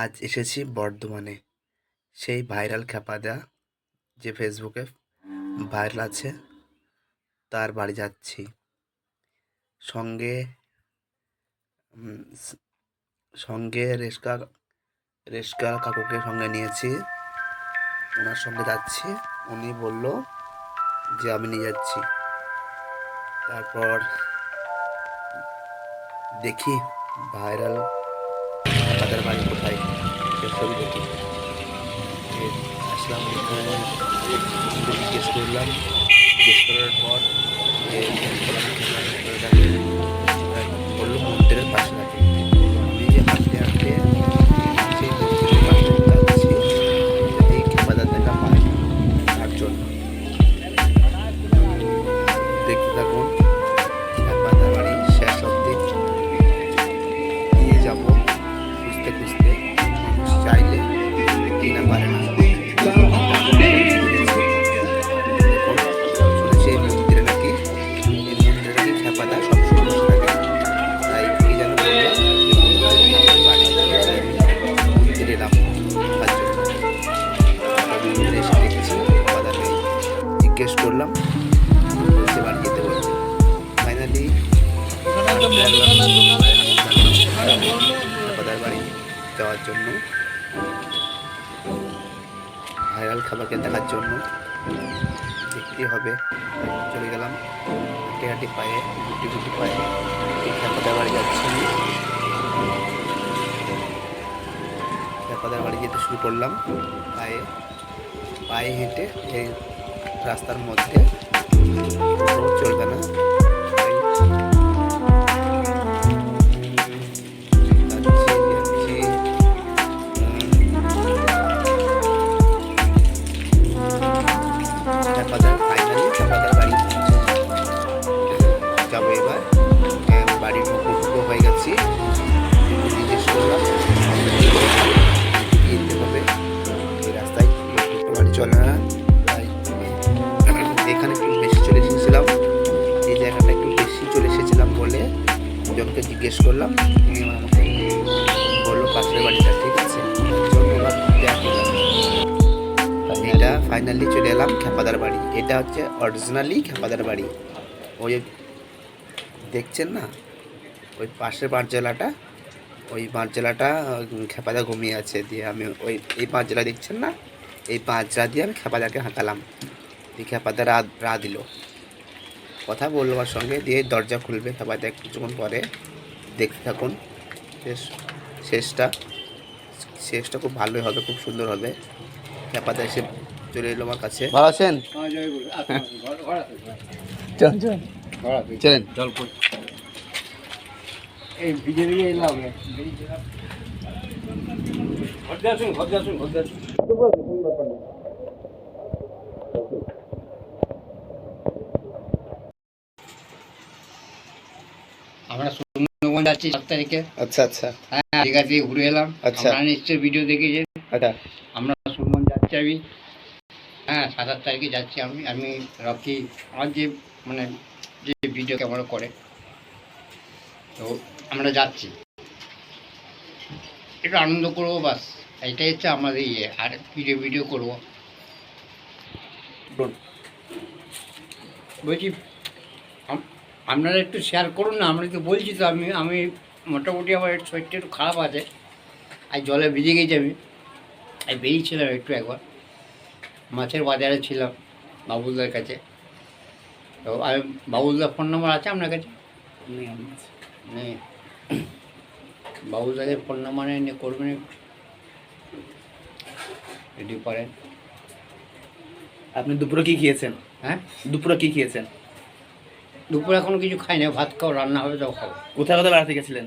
আজ এসেছি বর্ধমানে, সেই ভাইরাল খ্যাপাদা যে ফেসবুকে ভাইরাল আছে তার বাড়ি যাচ্ছি। সঙ্গে উম, স- সঙ্গে রেশকা কাকুকে সঙ্গে নিয়েছি, ওনার সঙ্গে যাচ্ছি। উনি বলল যে আমি নিয়ে যাচ্ছি। তারপর দেখি ভাইরাল খ্যাপাদার বাড়ি কোথায়, সে ছবি দেখি। এর আসলাম এখানে, জিজ্ঞেস করলাম, জিজ্ঞেস করার পর যে বললো মন্দিরের পাশে থাকে। আমি হাঁটতে হাঁটতে সেই মন্দিরের পাশে যাচ্ছি, যদি খেপাদার দেখা পাই তার জন্য। দেখতে থাকুন, খেপাদার বাড়ি শেষ অব্দি নিয়ে যাব খুঁজতে খুঁজতে। মানুষ চাইলে কি না পারে না। শুনেছি এই মন্দিরে নাকি খেপাদা সবসময় বসে থাকে। তাই কি যেন বললাম যে মন্দিরের বাড়ি, মন্দিরে এলাম তার জন্য। মন্দিরে এসে দেখছি খেপাদা নেই। জিজ্ঞেস করলাম, বলছে বাড়ি যেতে বলছে। ফাইনালি খেপাদার বাড়ি যাওয়ার জন্য, ভাইরাল খাবারকে দেখার জন্য। দেখতেই হবে, চলে গেলাম হাঁটি হাঁটি পায়ে, গুটি গুটি পায়ে এই খেপাদার বাড়ি যাচ্ছি। খেপাদার বাড়ি যেতে শুরু করলাম পায়ে পায়ে হেঁটে। এই রাস্তার মধ্যে টোটো চলবে না, যাচ্ছি। ফাইনালি খেপাদার বাড়ি যাবো এবার। বাড়ির মুখো হয়ে গেছি, জিজ্ঞেস করলাম যেতে হবে। এই রাস্তায় বাড়ি চলে না, তাই এখানে একটু বেশি চলে এসেছিলাম, এই জায়গাটা একটু বেশি চলে এসেছিলাম বলে জনকে জিজ্ঞেস করলাম। তিনি আমাকে বললো পাশের বাড়িটা ঠিক আছে, এটা ফাইনালি চলে এলাম খেপাদার বাড়ি। এটা হচ্ছে অরিজিনালি খেপাদার বাড়ি। ওই দেখছেন না, ওই পাশের পাঁচজেলাটা, ওই পাঁচজেলাটা খেপাদা ঘুমিয়ে আছে। দিয়ে আমি ওই এই পাঁচজেলা দেখছেন না, এই পাঁচজেলা দিয়ে আমি খেপাদাকে হাঁকালাম। দিয়ে খেপাদা রা দিল, কথা বললো আমার সঙ্গে। দিয়ে দরজা খুলবে খেপাদা কিছুক্ষণ পরে। দেখতে থাকুন, শেষটা শেষটা খুব ভালোই হবে, খুব সুন্দর হবে। খেপাদা এসে চলে এলো আমার কাছে। ভালো আছেন? চলেন জল এই বিজেপি এলাম। আমরা সুন্দরবন যাচ্ছি 7 তারিখে। আচ্ছা আচ্ছা, হ্যাঁ, দীঘা থেকে ঘুরে এলাম। আচ্ছা, আপনারা নিশ্চয়ই ভিডিও দেখেছেন। আচ্ছা, আমরা সুন্দরবন যাচ্ছি আমি। হ্যাঁ, 7 তারিখে যাচ্ছি আমি রকি, আমার যে মানে যে ভিডিও ক্যামেরা করে, তো আমরা যাচ্ছি একটু আনন্দ করবো, বাস এটাই হচ্ছে আমাদের ইয়ে। আর ভিডিও করবো বলছি। আপনারা একটু শেয়ার করুন না, আমরা তো বলছি তো। আমি মোটামুটি আমার শরীরটা একটু খারাপ আছে, আর জলে ভিজে গেছি। আমি বেরিয়েছিলাম একটু, একবার মাছের বাজারে ছিলাম বাবুলদার কাছে। তো আমি, বাবুলদার ফোন নম্বর আছে আপনার কাছে? নেই। বাবুলদাকে ফোন নাম্বার নিয়ে করবেন যদি পারেন। আপনি দুপুরে কি খেয়েছেন? হ্যাঁ, দুপুরে কি খেয়েছেন? দুপুরে এখনো কিছু খাই না, ভাত খাও, রান্না হবে তাও খাবো। কোথায় কোথায় বেড়াতে গেছিলেন?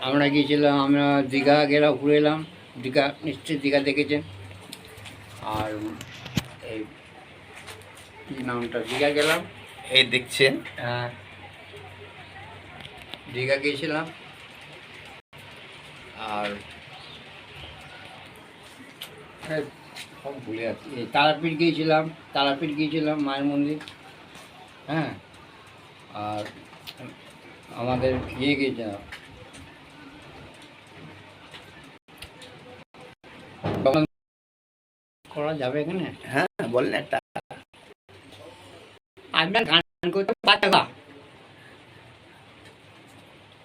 আমরা গিয়েছিলাম, আমরা দীঘা গেলাম, ঘুরে এলাম। দীঘা নিশ্চয়ই দীঘা দেখেছেন। আর এই কী নামটা, দীঘা গেলাম, এই দেখছেন। হ্যাঁ, দীঘা গিয়েছিলাম। আর সব ভুলে যাচ্ছি। এই তারাপীঠ গিয়েছিলাম, মায়ের মন্দির। হ্যাঁ, আর আমাদের ইয়ে গিয়েছিলাম, করা যাবে এখানে? হ্যাঁ বলেন একটা। আমি আর গান করতে পারতাম না।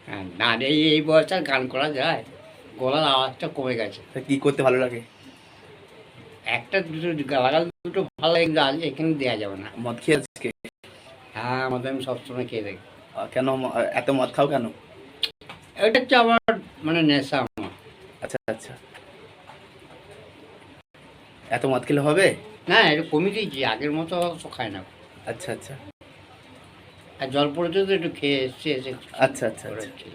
হ্যাঁ, না রে, এই বয়সে আর গান করা যায়? গলার আওয়াজটা কমে গেছে। তা কি করতে ভালো লাগে? একটা দুটো গালাগাল দুটো ভালো লাগে, কিন্তু আজ এখানে দেওয়া যাবে না। মদ খেয়ে আজকে? হ্যাঁ, আমাদের আমি সবসময় খেয়ে থাকি। কেন এত মদ খাও কেন? এটা হচ্ছে আমার মানে নেশা আমার। আচ্ছা আচ্ছা, এত মদ খেলে হবে? না, এটা কমিয়ে দিয়েছি, আগের মতো তো খাই না। আচ্ছা আচ্ছা আর জল পড়েছে তো একটু খেয়ে এসছি, এসে আচ্ছা আচ্ছা আচ্ছা। করেছিল।